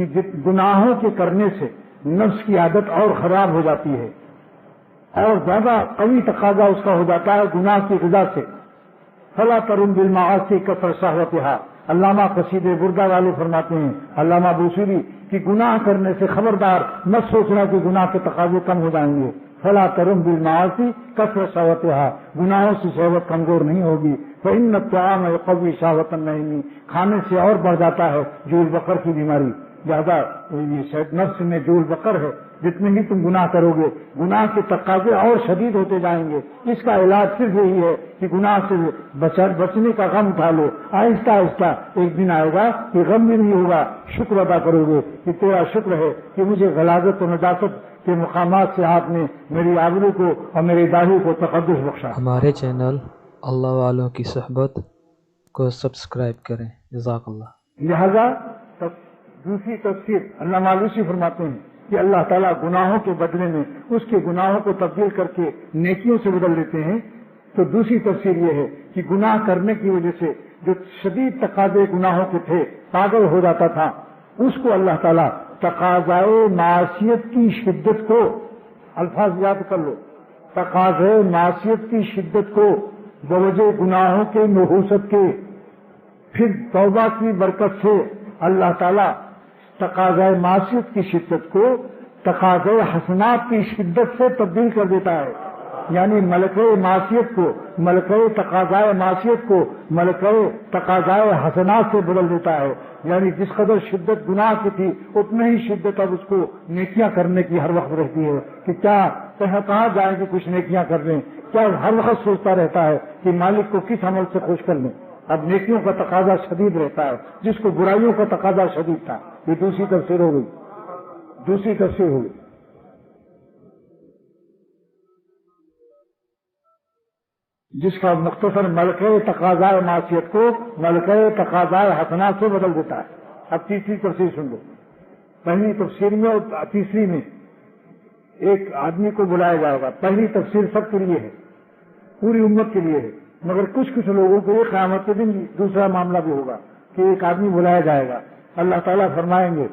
کہ گناہوں کے کرنے سے نفس کی عادت اور خراب ہو جاتی ہے اور زیادہ قوی تقاضا اس کا ہو جاتا ہے گناہ کی غذا سے. فلا ترم بالمعاصی کثرت شہوتہا. علامہ قصید بردہ والے فرماتے ہیں علامہ بوصیری کہ گناہ کرنے سے خبردار مت سوچنا کہ گناہ کے تقاضے کم ہو جائیں گے. فلا ترم بالمعاصی کثرت شہوتہا. گناہوں سے شہوت کمزور نہیں ہوگی. فإن الطعام يقوي شهوة النعيم. کھانے سے اور بڑھ جاتا ہے جول بقر کی بیماری. زیادہ یہ نفس میں جول بقر ہے. جتنے ہی تم گناہ کرو گے گناہ کے تقاضے اور شدید ہوتے جائیں گے. اس کا علاج صرف یہی ہے کہ گناہ سے بچنے کا غم اٹھا لو. آہستہ آہستہ ایک دن آئے گا کہ غم بھی نہیں ہوگا. شکر ادا کرو گے کہ تیرا شکر ہے کہ مجھے غلاظت و نجاست کے مقامات سے آپ نے میری آبرو کو اور میری داڑھی کو تقدس بخشا. ہمارے چینل اللہ والوں کی صحبت کو سبسکرائب کریں. جزاک اللہ. لہذا دوسری تفسیر علامہ آلوسی فرماتے ہیں کہ اللہ تعالیٰ گناہوں کے بدلے میں اس کے گناہوں کو تبدیل کر کے نیکیوں سے بدل دیتے ہیں. تو دوسری تفسیر یہ ہے کہ گناہ کرنے کی وجہ سے جو شدید تقاضے گناہوں کے تھے پاگل ہو جاتا تھا اس کو اللہ تعالیٰ تقاضائے معصیت کی شدت کو الفاظ یاد کر لو تقاضائے معصیت کی شدت کو بوجہ گناہوں کے نحوست کے پھر توبہ کی برکت سے اللہ تعالیٰ تقاضائے معصیت کی شدت کو تقاضائے حسنات کی شدت سے تبدیل کر دیتا ہے. یعنی ملکہ معصیت کو ملکہ تقاضائے معصیت کو ملکہ تقاضائے حسنات سے بدل دیتا ہے. یعنی جس قدر شدت گناہ کی تھی اتنے ہی شدت اب اس کو نیکیاں کرنے کی ہر وقت رہتی ہے کہ کیا کہاں جائیں کہ کچھ نیکیاں کر لیں. کیا ہر وقت سوچتا رہتا ہے کہ مالک کو کس عمل سے خوش کر لیں. اب نیکیوں کا تقاضا شدید رہتا ہے جس کو برائیوں کا تقاضا شدید تھا. یہ دوسری تفسیر ہو گئی. دوسری تفسیر ہو گئی جس کا مختصر ملکہ تقاضائے معصیت کو ملکہ تقاضائے حسنات سے بدل دیتا ہے. اب تیسری تفسیر سن لو. پہلی تفسیر میں اور تیسری میں ایک آدمی کو بلایا جائے گا. پہلی تفسیر سب کے لیے ہے پوری امت کے لیے ہے مگر کچھ لوگوں کو یہ قیامت کے دن دوسرا معاملہ بھی ہوگا کہ ایک آدمی بلایا جائے گا. اللہ تعالیٰ فرمائیں گے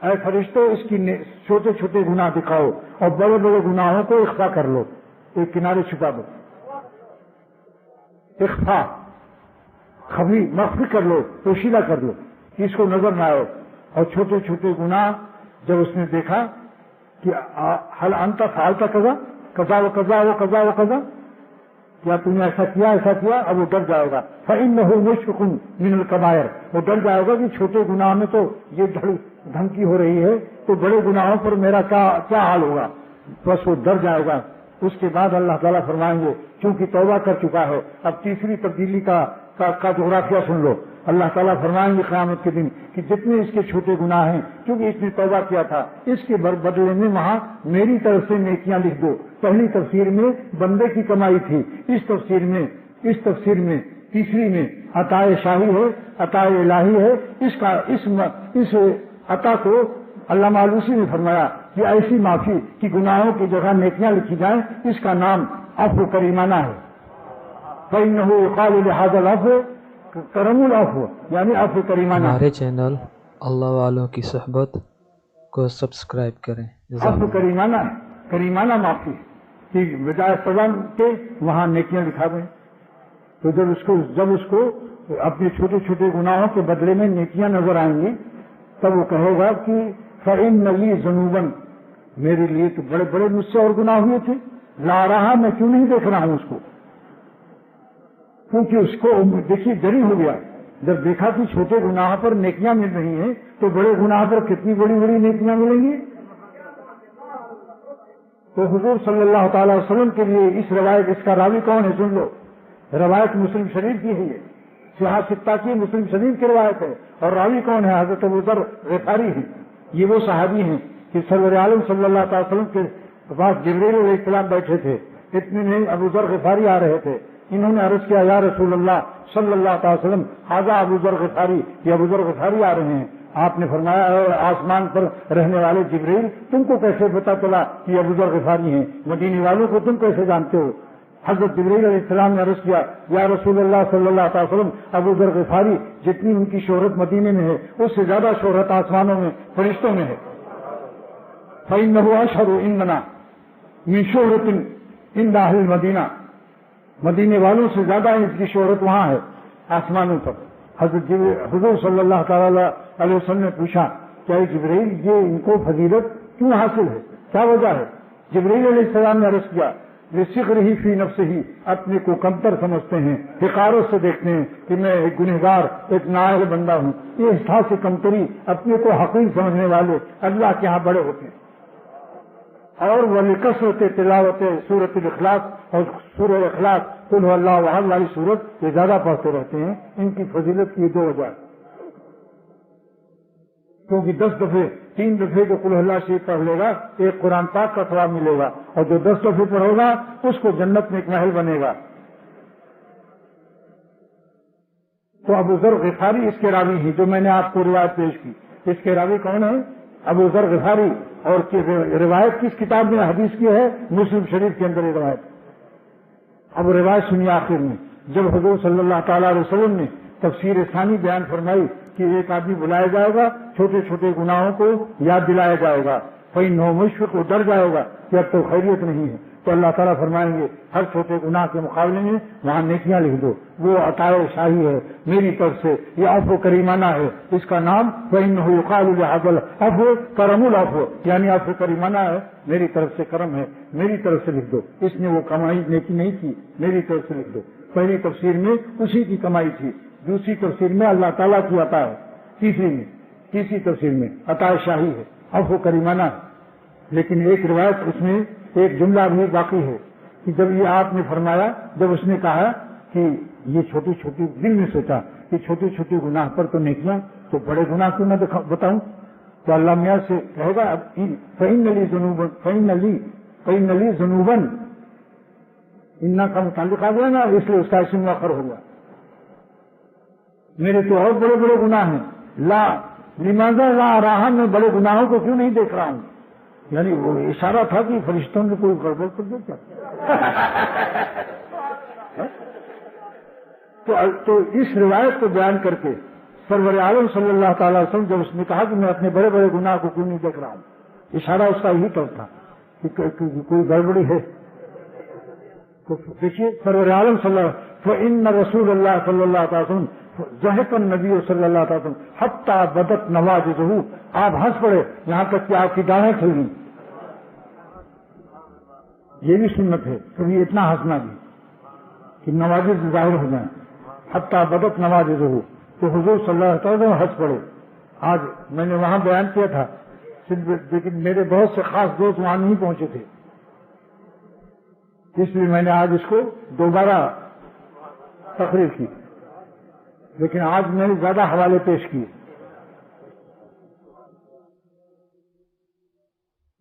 اے فرشتوں اس کی چھوٹے چھوٹے گناہ دکھاؤ اور بڑے بڑے گناہوں کو اخفا کر لو. ایک کنارے چھپا دو. اخفا خفی مخفی کر لو پوشیدہ کر لو اس کو نظر نہ آئے. اور چھوٹے چھوٹے گناہ جب اس نے دیکھا کہ حل انت فعلت کذا کذا و کذا و کذا و کذا کیا تم نے ایسا کیا اب وہ ڈر جائے گا. فإنه مشفق من الكبائر. وہ ڈر جائے گا کہ چھوٹے گناہ میں تو یہ دھمکی ہو رہی ہے تو بڑے گناہوں پر میرا کیا حال ہوگا. بس وہ ڈر جائے گا. اس کے بعد اللہ تعالیٰ فرمائیں گے چونکہ توبہ کر چکا ہے. اب تیسری تبدیلی کا جغرافیہ سن لو. اللہ تعالیٰ فرمائیں گے قیامت کے دن کہ جتنے اس کے چھوٹے گناہ ہیں کیونکہ اس نے توبہ کیا تھا اس کے بدلے میں وہاں میری طرف سے نیکیاں لکھ دو. پہلی تفسیر میں بندے کی کمائی تھی. اس تفسیر میں تیسری میں عطائے شاہی ہے عطائے الہی ہے. اس عطا کو علامہ آلوسی نے فرمایا کہ ایسی معافی کہ گناہوں کی جگہ نیکیاں لکھی جائیں اس کا نام عفو کریمانہ ہے. فإنه يقال لهذا العفو کرم العفو یعنی عفو کریمانہ. ہمارے چینل اللہ والوں کی صحبت کو سبسکرائب کریں. عفو کریمانہ ہے. کریمانہ معافی کہ بجائے سزا کے وہاں نیکیاں لکھا دیں. تو جب اس کو اپنے چھوٹے چھوٹے گناہوں کے بدلے میں نیکیاں نظر آئیں گی تب وہ کہے گا کہ فإن لي ذنوبا میرے لیے تو بڑے بڑے مجھ سے اور گناہ ہوئے تھے لا رہا میں کیوں نہیں دیکھ رہا ہوں اس کو. کیونکہ اس کو دیکھیے ڈری ہو گیا جب دیکھا کہ چھوٹے گناہ پر نیکیاں مل رہی ہیں تو بڑے گناہ پر کتنی بڑی بڑی نیکیاں ملیں گی. تو حضور صلی اللہ تعالی وسلم کے لیے اس کا راوی کون ہے سن لو. روایت مسلم شریف کی ہے. یہ صحاح ستہ کی مسلم شریف کی روایت ہے. اور راوی کون ہے حضرت ابو ذر غفاری ہیں. یہ وہ صحابی ہیں کہ سرور عالم صلی اللہ تعالی وسلم کے پاس جبریل علیہ السلام بیٹھے تھے. اتنے میں ابو ذر غفاری آ رہے تھے. انہوں نے عرض کیا یا رسول اللہ صلی اللہ تعالی وسلم حاذا ابو ذر غفاری یہ ابو ذر غفاری آ رہے ہیں. آپ نے فرمایا آسمان پر رہنے والے جبریل تم کو کیسے پتا چلا کہ ابو ذر غفاری ہیں. مدینے والوں کو تم کیسے جانتے ہو. حضرت جبرائیل علیہ السلام نے عرض کیا یا رسول اللہ صلی اللہ علیہ وسلم ابو ذر غفاری جتنی ان کی شہرت مدینے میں ہے اس سے زیادہ شہرت آسمانوں میں فرشتوں میں ہے. فإنه أشهر عندنا من شہرت عند أهل المدینہ، مدینے والوں سے زیادہ اس کی شہرت وہاں ہے آسمانوں پر. حضرت حضور صلی اللہ تعالی علیہ وسلم نے پوچھا کیا جبرائیل یہ ان کو فضیلت کیوں حاصل ہے، کیا وجہ ہے؟ جبرائیل علیہ السلام نے عرض کیا بِصِغْرِهِ فِي نَفْسِهِ، اپنے کو کمتر سمجھتے ہیں، حقارت سے دیکھتے ہیں کہ میں ایک گنہگار ایک نااہل بندہ ہوں. یہ احساس کمتری، اپنے کو حقیر سمجھنے والے اللہ کے ہاں بڑے ہوتے ہیں. اور وَلِكَثْرَةِ تلاوت سورۃ الاخلاص اور سورہ اخلاص قل هو اللہ احد والی سورت یہ زیادہ پڑھتے رہتے ہیں. ان کی فضیلت کی دو وجہ، کیونکہ 10 دفعے 3 دفعے جو قل اللہ شریف پڑھ لے گا ایک قرآن پاک کا ثواب ملے گا، اور جو 10 دفعے پڑھے گا اس کو جنت میں ایک محل بنے گا. تو ابو ذر غفاری اس کے راوی ہیں جو میں نے آپ کو روایت پیش کی. اس کے راوی کون ہے؟ ابو ذر غفاری. اور روایت کس کتاب میں حدیث کی ہے؟ مسلم شریف کے اندر یہ روایت. اب روایت سنیے آخر میں جب حضور صلی اللہ تعالی علیہ وسلم نے تفسیر ثانی بیان فرمائی کہ ایک آدمی بلایا جائے گا، چھوٹے چھوٹے گناہوں کو یاد دلایا جائے گا، فإنه مشفق، وہ ڈر جائے گا کہ اب تو خیریت نہیں ہے، تو اللہ تعالیٰ فرمائیں گے ہر چھوٹے گناہ کے مقابلے میں وہاں نیکیاں لکھ دو. وہ عطائے شاہی ہے میری طرف سے، یہ عفو کریمانہ ہے. اس کا نام فإنه يقال لهذا العفو کرم العفو، یعنی عفو کریمانہ ہے، میری طرف سے کرم ہے، میری طرف سے لکھ دو. اس نے وہ کمائی نیکی نہیں کی، میری طرف سے لکھ دو. پہلی تفسیر میں اسی کی کمائی تھی، دوسری تفسیر میں اللہ تعالیٰ کی عطا ہے، تیسری تفسیر میں عطا شاہی ہے، عفو کریمانہ ہے. لیکن ایک روایت اس میں ایک جملہ بھی باقی ہے کہ جب یہ آپ نے فرمایا، جب اس نے کہا کہ یہ چھوٹی چھوٹی، دل میں سوچا کہ چھوٹی چھوٹی گناہ پر تو نیکیاں، تو بڑے گناہ کیوں نہ بتاؤں؟ تو اللہ میاں سے کہے گا فإن لي ذنوبا، ان کا متعلق آ گیا نا، اس لیے اس کا اسم مؤخر ہو گیا. میرے تو اور بڑے بڑے گناہ ہیں، لماذا لا راہ، میں بڑے گناہوں کو کیوں نہیں دیکھ رہا ہوں؟ یعنی وہ اشارہ تھا کہ فرشتوں نے کوئی گڑبڑ کر دیا کیا؟ تو اس روایت کو بیان کر کے سرور عالم صلی اللہ تعالی وسلم جب اس نے کہا کہ میں اپنے بڑے بڑے گناہ کو کیوں نہیں دیکھ رہا ہوں، اشارہ اس کا یہی طرف تھا کہ کوئی گڑبڑی ہے. تو دیکھیے سرور عالم صلی اللہ فإن رسول اللہ صلی اللہ تعالی وسلم ضحک النبی صلی اللہ تعالی وسلم حتی بدت نواجذہ، آپ ہنس پڑے یہاں تک کہ آپ کی ڈاڑھیں کھل گئی. یہ بھی سنت ہے کبھی اتنا ہنسنا بھی کہ نواجذ ظاہر ہو جائیں. حتی بدت نواجذہ، تو حضور صلی اللہ علیہ وسلم ہنس پڑے. آج میں نے وہاں بیان کیا تھا، لیکن میرے بہت سے خاص دوست وہاں نہیں پہنچے تھے، اس لیے میں نے آج اس کو دوبارہ تقریر کی. لیکن آج میں نے زیادہ حوالے پیش کیے.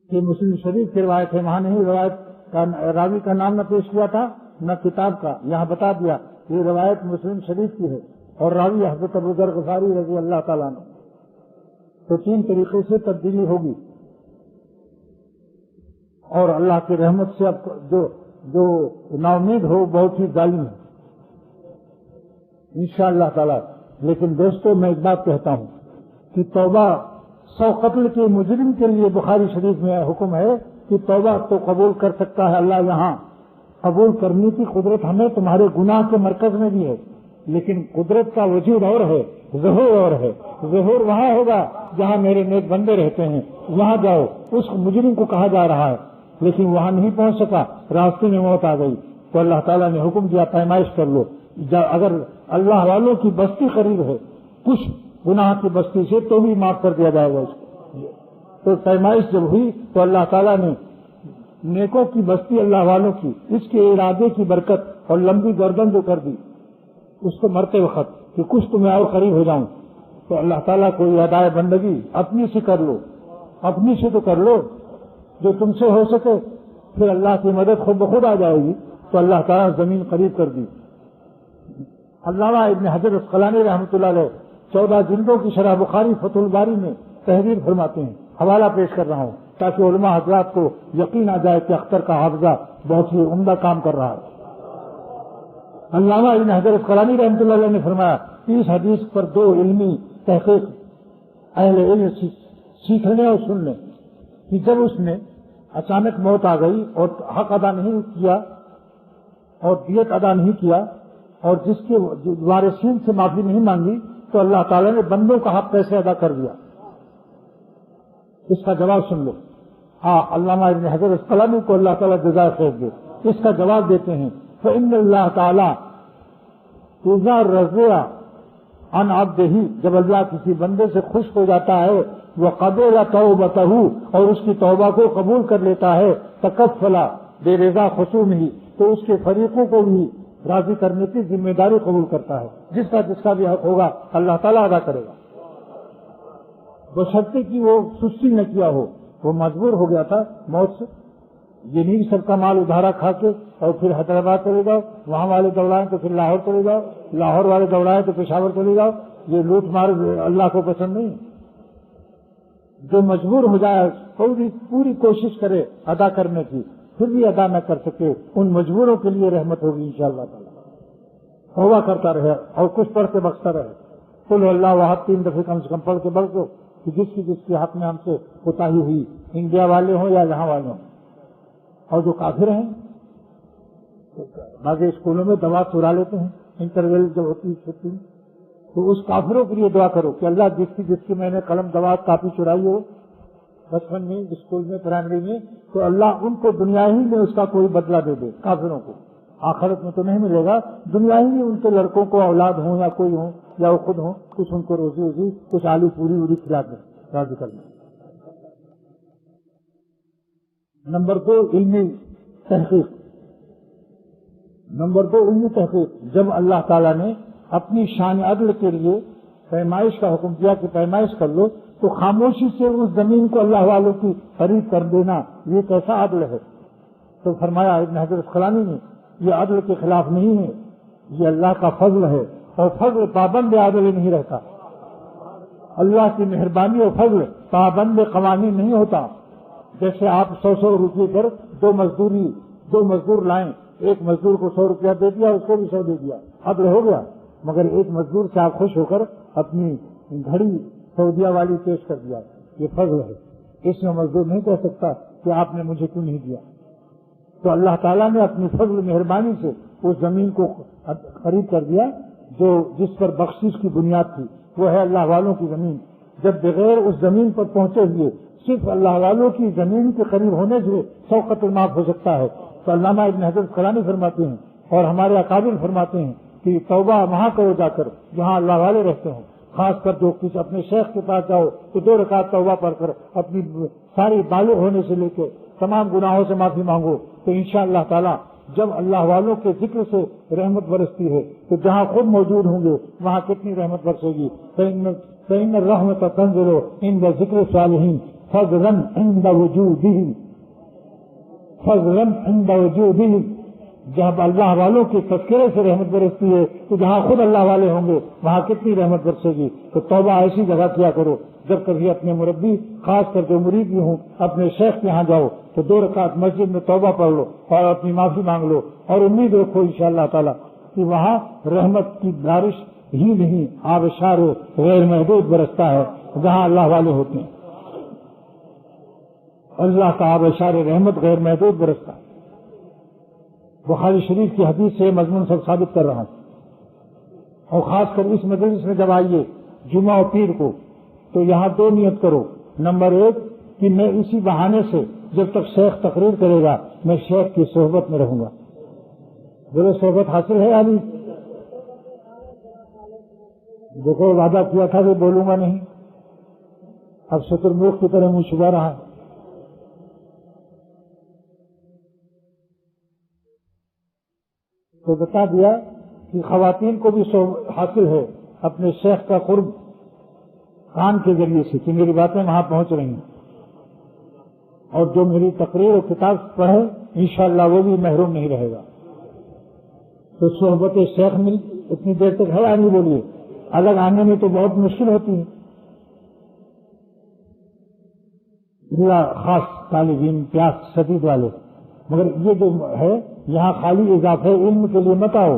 یہ مسلم شریف کی روایت ہے، وہاں نہیں روایت کا راوی کا نام نہ پیش کیا تھا نہ کتاب کا، یہاں بتا دیا یہ روایت مسلم شریف کی ہے اور راوی حضرت ابو ذر غفاری رضی اللہ تعالیٰ عنہ. تو 3 طریقے سے تبدیلی ہوگی، اور اللہ کی رحمت سے اب جو نا امید ہو بہت ہی ظالم ہے انشاءاللہ تعالی. لیکن دوستو میں ایک بات کہتا ہوں کہ توبہ 100 قتل کے مجرم کے لیے بخاری شریف میں حکم ہے کہ توبہ تو قبول کر سکتا ہے اللہ، یہاں قبول کرنے کی قدرت ہمیں تمہارے گناہ کے مرکز میں بھی ہے، لیکن قدرت کا وجود اور ہے، ظہور اور ہے. ظہور وہاں ہوگا جہاں میرے نیک بندے رہتے ہیں، وہاں جاؤ. اس مجرم کو کہا جا رہا ہے لیکن وہاں نہیں پہنچ سکا، راستے میں موت آ گئی، تو اللہ تعالیٰ نے حکم دیا پیمائش کر لو. اگر اللہ والوں کی بستی قریب ہے کچھ گناہ کی بستی سے تو بھی معاف کر دیا جائے گا اس کو. تو پیمائش جب ہوئی تو اللہ تعالیٰ نے نیکوں کی بستی اللہ والوں کی، اس کے ارادے کی برکت اور لمبی گردن جو کر دی اس کو مرتے وقت کہ کچھ تمہیں اور قریب ہو جاؤں، تو اللہ تعالیٰ کو یہ ادائے بندگی اپنی سے کر لو، اپنی سے تو کر لو جو تم سے ہو سکے، پھر اللہ کی مدد خود بخود آ جائے گی. تو اللہ تعالیٰ زمین قریب کر دی. علامہ ابن حجر عسقلانی رحمۃ اللہ علیہ 14 جلدوں کی شرح بخاری فتح الباری میں تحریر فرماتے ہیں. حوالہ پیش کر رہا ہوں تاکہ علماء حضرات کو یقین آ جائے کہ اختر کا حافظہ بہت ہی عمدہ کام کر رہا ہے. علامہ ابن حجر اسقلانی رحمۃ اللہ علیہ نے فرمایا کہ اس حدیث پر دو علمی تحقیق اہل علم سیکھ لیں اور سن لیں کہ جب اس نے اچانک موت آ گئی اور حق ادا نہیں کیا اور دیت ادا نہیں کیا اور جس کے وارثین سے معافی نہیں مانگی تو اللہ تعالیٰ نے بندوں کا حق کیسے ادا کر دیا؟ اس کا جواب سن لو. ہاں، علامہ ابن حجر اسقلانی کو اللہ تعالیٰ جزائے خیر دے. اس کا جواب دیتے ہیں فإن اللہ تعالیٰ اذا رضی عن عبدہ، جب اللہ کسی بندے سے خوش ہو جاتا ہے وقبل توبتہ، اور اس کی توبہ کو قبول کر لیتا ہے، تکفلا بے رضا خصومہ، تو اس کے فریقوں کو بھی راضی کرنے کی ذمہ داری قبول کرتا ہے. جس کا بھی حق ہوگا اللہ تعالیٰ ادا کرے گا، بشرطے کہ وہ سستی نہ کیا ہو. وہ مجبور ہو گیا تھا موت سے. یہ نہیں سب کا مال ادھارا کھا کے اور پھر حیدرآباد چلے جاؤ، وہاں والے دوڑائیں تو پھر لاہور چلے جاؤ، لاہور والے دوڑائیں تو پشاور چلے جاؤ. یہ لوٹ مار اللہ کو پسند نہیں. جو مجبور ہو جائے پوری کوشش کرے ادا کرنے کی، پھر بھی ادا نہ کر سکے، ان مجبوروں کے لیے رحمت ہوگی انشاءاللہ تعالی. توبہ کرتا رہے اور کچھ پڑھ کے بخشتا رہے. قل اللہ واحد 3 دفعے کم سے کم پڑھ کے بخش دو کہ جس کی حق میں ہم سے کوتاہی ہوئی، انڈیا والے ہوں یا یہاں والے ہوں. اور جو کافر ہیں بعض اسکولوں میں دوا چرا لیتے ہیں، انٹرویل جب ہوتی چھٹی، تو اس کافروں کے لیے دعا کرو کہ اللہ جس کی میں نے قلم دوا کاپی چرائی ہو بچپن میں اسکول میں پرائمری میں، تو اللہ ان کو دنیا ہی میں اس کا کوئی بدلہ دے دے. کافروں کو آخرت میں تو نہیں ملے گا، دنیا ہی میں ان کے لڑکوں کو اولاد ہوں یا کوئی ہوں یا وہ خود ہوں، کچھ ان کو روزی کچھ آلو پوری کھلا دیں، راضی کرنا. نمبر 2 علمی تحقیق. جب اللہ تعالیٰ نے اپنی شان عدل کے لیے پیمائش کا حکم دیا کہ پیمائش کر لو، تو خاموشی سے اس زمین کو اللہ والوں کی خرید کر دینا یہ کیسا عدل ہے؟ تو فرمایا ابن حجر اسقلانی نے یہ عدل کے خلاف نہیں ہے، یہ اللہ کا فضل ہے، اور فضل پابند عادل نہیں رہتا. اللہ کی مہربانی اور فضل پابند قوانین نہیں ہوتا. جیسے آپ 100 روپئے پر دو مزدور لائیں، ایک مزدور کو 100 روپیہ دے دیا، اس کو بھی 100 دے دیا، عدل ہو گیا. مگر ایک مزدور سے آپ خوش ہو کر اپنی گھڑی سعودیہ والی پیش کر دیا، یہ فضل ہے. اس میں مزدور نہیں کہہ سکتا کہ آپ نے مجھے کیوں نہیں دیا. تو اللہ تعالیٰ نے اپنی فضل مہربانی سے اس زمین کو خرید کر دیا جس پر بخشش کی بنیاد تھی، وہ ہے اللہ والوں کی زمین. جب بغیر اس زمین پر پہنچے ہوئے صرف اللہ والوں کی زمین کے قریب ہونے سے 100 قتل معاف ہو سکتا ہے، تو علامہ ابن حجر اسقلانی فرماتے ہیں اور ہمارے اکابر فرماتے ہیں کہ توبہ وہاں کرو جا کر جہاں اللہ والے رہتے ہیں. خاص کر جو کچھ اپنے شیخ کے پاس جاؤ تو 2 رکعت توبہ پڑھ کر اپنی ساری بالغ ہونے سے لے کے تمام گناہوں سے معافی مانگو، تو انشاءاللہ تعالی جب اللہ والوں کے ذکر سے رحمت برستی ہے تو جہاں خود موجود ہوں گے وہاں کتنی رحمت برسے گی. فإن الرحمت تنزل عند ذکر الصالحین فضلا عند وجودہ. جب اللہ والوں کے تذکرے سے رحمت برستی ہے تو جہاں خود اللہ والے ہوں گے وہاں کتنی رحمت برسے گی. تو توبہ ایسی جگہ کیا کرو جب کبھی اپنے مربی، خاص کر جو مرید بھی ہوں، اپنے شیخ کے یہاں جاؤ تو 2 رکعت مسجد میں توبہ پڑھ لو اور اپنی معافی مانگ لو، اور امید رکھو انشاءاللہ تعالی کہ وہاں رحمت کی بارش ہی نہیں آبشار غیر محدود برستا ہے جہاں اللہ والے ہوتے ہیں. اللہ کا آبشار رحمت غیر محدود برستا ہے. بخاری شریف کی حدیث سے مضمون سب ثابت کر رہا ہوں. اور خاص کر اس مجلس میں جب آئیے جمعہ اور پیر کو تو یہاں 2 نیت کرو. نمبر 1 کہ میں اسی بہانے سے جب تک شیخ تقریر کرے گا میں شیخ کی صحبت میں رہوں گا. بولے صحبت حاصل ہے یا نہیں؟ دیکھو وعدہ کیا تھا کہ بولوں گا نہیں، اب شتر مرغ کی طرح منہ چھپا رہا. تو بتا دیا کہ خواتین کو بھی حاصل ہے اپنے شیخ کا قرب کان کے ذریعے سے کہ میری باتیں وہاں پہنچ رہی ہیں، اور جو میری تقریر اور کتاب پڑھے انشاءاللہ وہ بھی محروم نہیں رہے گا. تو صحبت شیخ مل اتنی دیر تک ہے یا نہیں؟ بولیے. الگ آنے میں تو بہت مشکل ہوتی ہے. خاص طالب علم پیاس شدید والے، مگر یہ جو ہے یہاں خالی اضافے علم کے لیے مت آؤ،